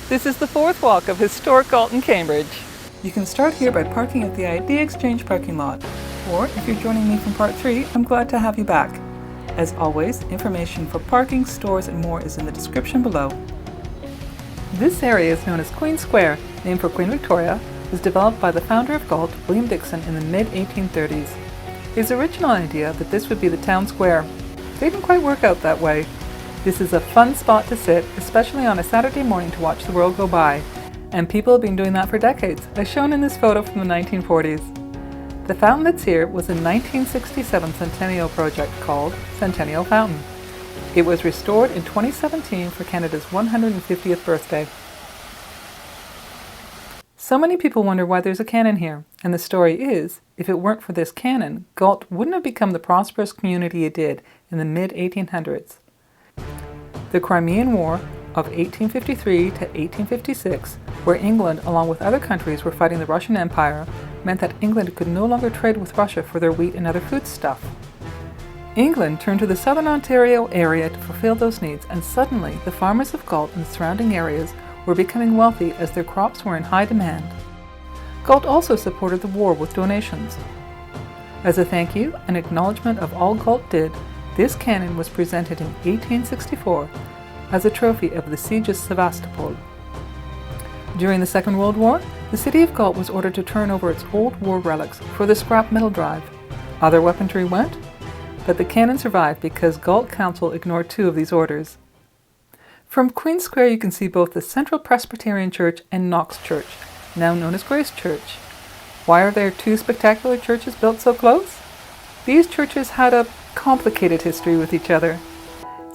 This is the fourth walk of historic Galt in Cambridge. You can start here by parking at the ID Exchange parking lot. Or if you're joining me from part 3, I'm glad to have you back. As always, information for parking, stores and more is in the description below. This area is known as Queen Square, named for Queen Victoria, was developed by the founder of Galt, William Dixon, in the mid-1830s. His original idea that this would be the town square didn't quite work out that way. This is a fun spot to sit, especially on a Saturday morning to watch the world go by. And people have been doing that for decades, as shown in this photo from the 1940s. The fountain that's here was a 1967 centennial project called Centennial Fountain. It was restored in 2017 for Canada's 150th birthday. So many people wonder why there's a cannon here, and the story is, if it weren't for this cannon, Galt wouldn't have become the prosperous community it did in the mid-1800s. The Crimean War of 1853 to 1856, where England, along with other countries, were fighting the Russian Empire, meant that England could no longer trade with Russia for their wheat and other foodstuff. England turned to the southern Ontario area to fulfill those needs, and suddenly the farmers of Galt and the surrounding areas were becoming wealthy as their crops were in high demand. Galt also supported the war with donations. As a thank you and acknowledgement of all Galt did, this cannon was presented in 1864 as a trophy of the siege of Sevastopol. During the Second World War, the city of Galt was ordered to turn over its old war relics for the scrap metal drive. Other weaponry went, but the cannon survived because Galt Council ignored 2 of these orders. From Queen Square you can see both the Central Presbyterian Church and Knox Church, now known as Grace Church. Why are there 2 spectacular churches built so close? These churches had a complicated history with each other.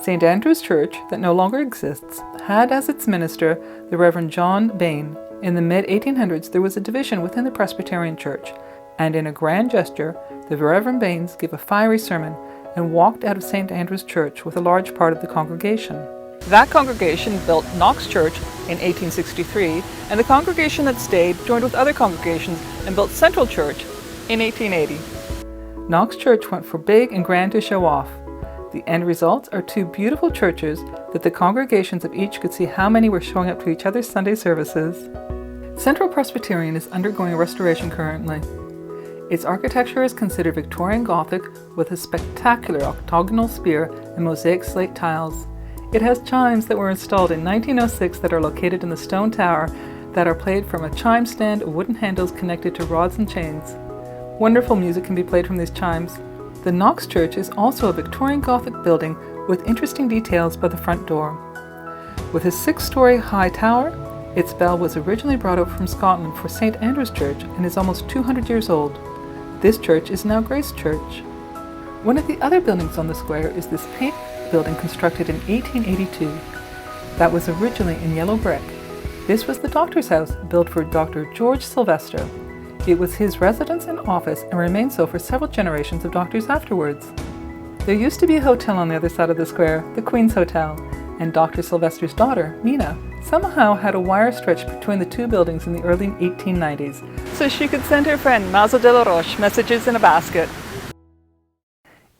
St. Andrew's Church, that no longer exists, had as its minister the Reverend John Bain. In the mid-1800s there was a division within the Presbyterian Church, and in a grand gesture, the Reverend Baines gave a fiery sermon and walked out of St. Andrew's Church with a large part of the congregation. That congregation built Knox Church in 1863, and the congregation that stayed joined with other congregations and built Central Church in 1880. Knox Church went for big and grand to show off. The end results are 2 beautiful churches that the congregations of each could see how many were showing up to each other's Sunday services. Central Presbyterian is undergoing restoration currently. Its architecture is considered Victorian Gothic with a spectacular octagonal spire and mosaic slate tiles. It has chimes that were installed in 1906 that are located in the stone tower that are played from a chime stand of wooden handles connected to rods and chains. Wonderful music can be played from these chimes. The Knox Church is also a Victorian Gothic building with interesting details by the front door. With a 6-story high tower, its bell was originally brought over from Scotland for St. Andrew's Church and is almost 200 years old. This church is now Grace Church. One of the other buildings on the square is this pink building constructed in 1882. That was originally in yellow brick. This was the doctor's house built for Dr. George Sylvester. It was his residence and office and remained so for several generations of doctors afterwards. There used to be a hotel on the other side of the square, the Queen's Hotel, and Dr. Sylvester's daughter, Mina, somehow had a wire stretched between the 2 buildings in the early 1890s, so she could send her friend Mazo de la Roche messages in a basket.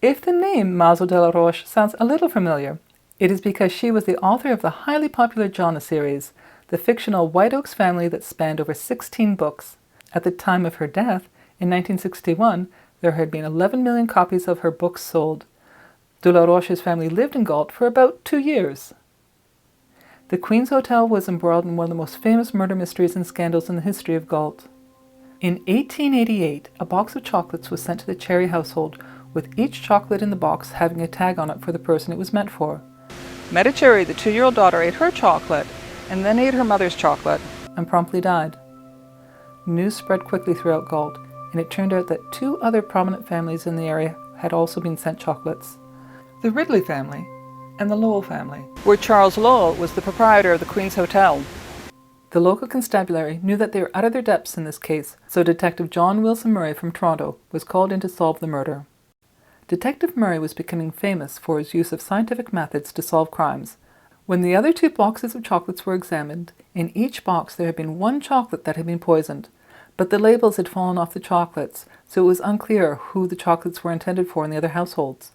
If the name Mazo de la Roche sounds a little familiar, it is because she was the author of the highly popular Jonna series, the fictional White Oaks family that spanned over 16 books. At the time of her death, in 1961, there had been 11 million copies of her books sold. De la Roche's family lived in Galt for about 2 years. The Queen's Hotel was embroiled in one of the most famous murder mysteries and scandals in the history of Galt. In 1888, a box of chocolates was sent to the Cherry household, with each chocolate in the box having a tag on it for the person it was meant for. Meta Cherry, the 2-year-old daughter, ate her chocolate, and then ate her mother's chocolate, and promptly died. News spread quickly throughout Galt, and it turned out that 2 other prominent families in the area had also been sent chocolates. The Ridley family and the Lowell family, where Charles Lowell was the proprietor of the Queen's Hotel. The local constabulary knew that they were out of their depths in this case, so Detective John Wilson Murray from Toronto was called in to solve the murder. Detective Murray was becoming famous for his use of scientific methods to solve crimes. When the other 2 boxes of chocolates were examined, in each box there had been 1 chocolate that had been poisoned, but the labels had fallen off the chocolates, so it was unclear who the chocolates were intended for in the other households.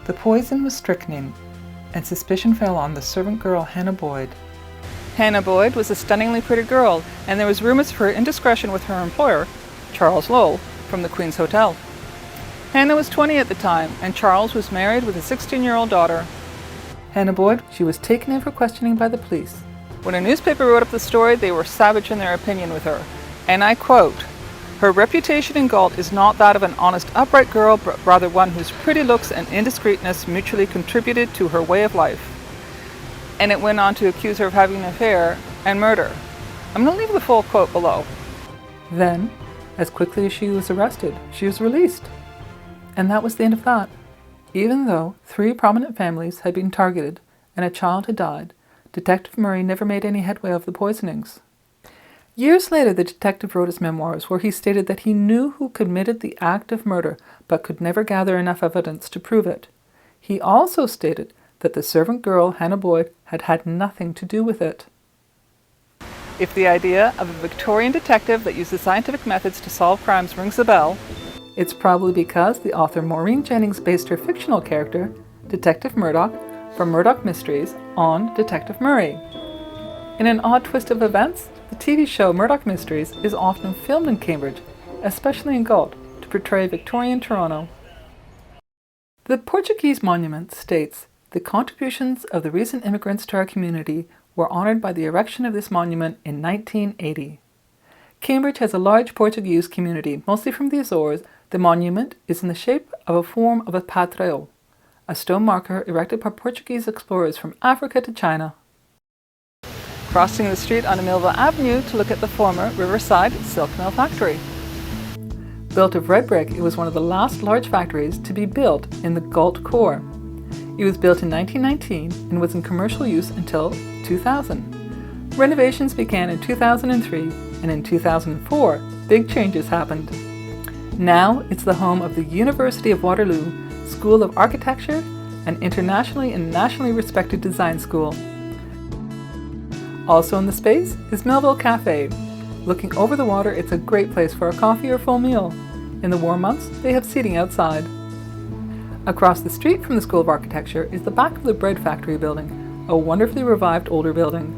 The poison was strychnine, and suspicion fell on the servant girl Hannah Boyd. Hannah Boyd was a stunningly pretty girl, and there was rumors of her indiscretion with her employer, Charles Lowell, from the Queen's Hotel. Hannah was 20 at the time, and Charles was married with a 16-year-old daughter. Hannah Boyd, she was taken in for questioning by the police. When a newspaper wrote up the story, they were savage in their opinion with her. And I quote, "Her reputation in Galt is not that of an honest, upright girl, but rather one whose pretty looks and indiscreetness mutually contributed to her way of life." And it went on to accuse her of having an affair and murder. I'm going to leave the full quote below. Then, as quickly as she was arrested, she was released. And that was the end of that. Even though 3 prominent families had been targeted and a child had died, Detective Murray never made any headway of the poisonings. Years later, the detective wrote his memoirs where he stated that he knew who committed the act of murder but could never gather enough evidence to prove it. He also stated that the servant girl, Hannah Boyd, had had nothing to do with it. If the idea of a Victorian detective that uses scientific methods to solve crimes rings a bell, it's probably because the author Maureen Jennings based her fictional character, Detective Murdoch, from Murdoch Mysteries on Detective Murray. In an odd twist of events, the TV show Murdoch Mysteries is often filmed in Cambridge, especially in Galt, to portray Victorian Toronto. The Portuguese Monument states, "The contributions of the recent immigrants to our community were honoured by the erection of this monument in 1980. Cambridge has a large Portuguese community, mostly from the Azores. The monument is in the shape of a form of a patrão, a stone marker erected by Portuguese explorers from Africa to China." Crossing the street on Millville Avenue to look at the former Riverside Silkmill factory. Built of red brick, it was one of the last large factories to be built in the Galt core. It was built in 1919 and was in commercial use until 2000. Renovations began in 2003, and in 2004, big changes happened. Now it's the home of the University of Waterloo School of Architecture, an internationally and nationally respected design school. Also in the space is Melville Cafe. Looking over the water, it's a great place for a coffee or full meal. In the warm months, they have seating outside. Across the street from the School of Architecture is the back of the Bread Factory building, a wonderfully revived older building,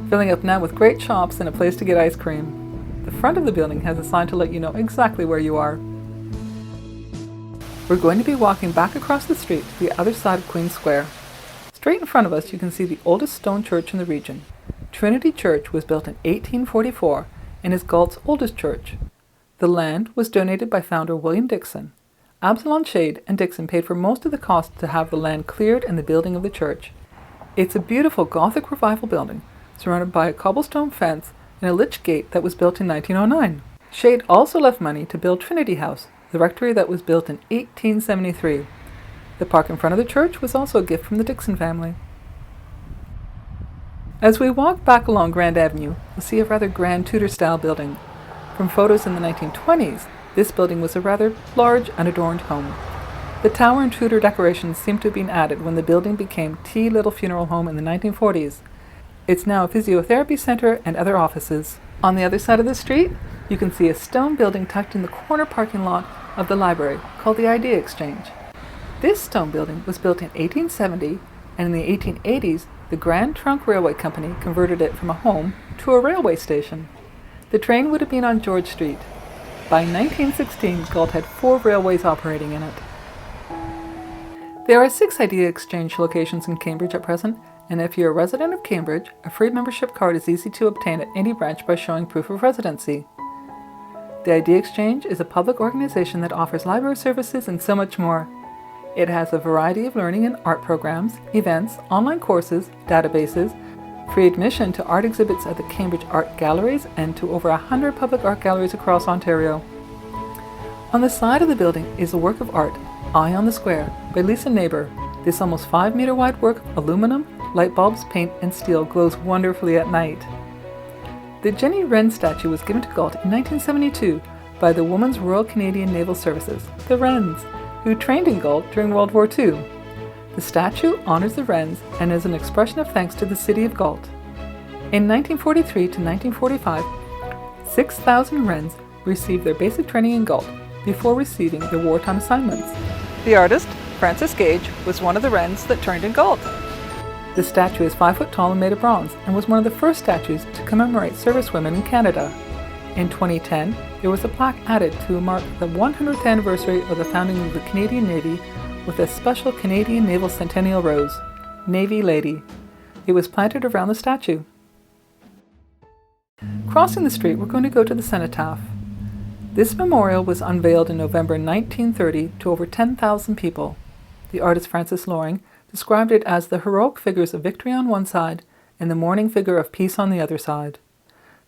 filling up now with great shops and a place to get ice cream. The front of the building has a sign to let you know exactly where you are. We're going to be walking back across the street to the other side of Queen Square. Straight in front of us you can see the oldest stone church in the region. Trinity Church was built in 1844 and is Galt's oldest church. The land was donated by founder William Dixon. Absalom Shade and Dixon paid for most of the cost to have the land cleared and the building of the church. It's a beautiful Gothic Revival building, surrounded by a cobblestone fence and a lich gate that was built in 1909. Shade also left money to build Trinity House, the rectory that was built in 1873. The park in front of the church was also a gift from the Dixon family. As we walk back along Grand Avenue, we'll see a rather grand Tudor-style building. From photos in the 1920s, this building was a rather large, unadorned home. The tower and Tudor decorations seem to have been added when the building became T. Little Funeral Home in the 1940s. It's now a physiotherapy center and other offices. On the other side of the street, you can see a stone building tucked in the corner parking lot of the library called the Idea Exchange. This stone building was built in 1870, and in the 1880s, the Grand Trunk Railway Company converted it from a home to a railway station. The train would have been on George Street. By 1916, Galt had 4 railways operating in it. There are 6 Idea Exchange locations in Cambridge at present, and if you're a resident of Cambridge, a free membership card is easy to obtain at any branch by showing proof of residency. The Idea Exchange is a public organization that offers library services and so much more. It has a variety of learning and art programs, events, online courses, databases, free admission to art exhibits at the Cambridge Art Galleries and to over 100 public art galleries across Ontario. On the side of the building is a work of art, Eye on the Square, by Lisa Neighbour. This almost 5-meter wide work of aluminum, light bulbs, paint and steel glows wonderfully at night. The Jenny Wren statue was given to Galt in 1972 by the Women's Royal Canadian Naval Services, the Wrens, who trained in Galt during World War II. The statue honors the Wrens and is an expression of thanks to the city of Galt. In 1943 to 1945, 6,000 Wrens received their basic training in Galt before receiving their wartime assignments. The artist, Francis Gage, was one of the Wrens that trained in Galt. The statue is 5 foot tall and made of bronze, and was one of the first statues to commemorate servicewomen in Canada. In 2010, there was a plaque added to mark the 100th anniversary of the founding of the Canadian Navy with a special Canadian Naval Centennial Rose, Navy Lady. It was planted around the statue. Crossing the street, we're going to go to the Cenotaph. This memorial was unveiled in November 1930 to over 10,000 people. The artist Francis Loring described it as the heroic figures of victory on one side and the mourning figure of peace on the other side.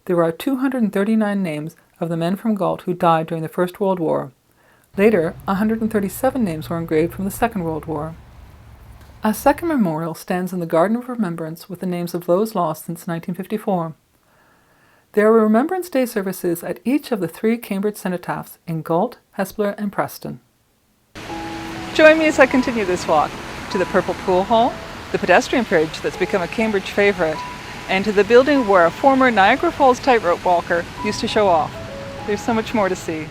There are 239 names of the men from Galt who died during the First World War. Later, 137 names were engraved from the Second World War. A second memorial stands in the Garden of Remembrance with the names of those lost since 1954. There are Remembrance Day services at each of the 3 Cambridge Cenotaphs in Galt, Hespeler, and Preston. Join me as I continue this walk to the Purple Pool Hall, the pedestrian bridge that's become a Cambridge favorite, and to the building where a former Niagara Falls tightrope walker used to show off. There's so much more to see.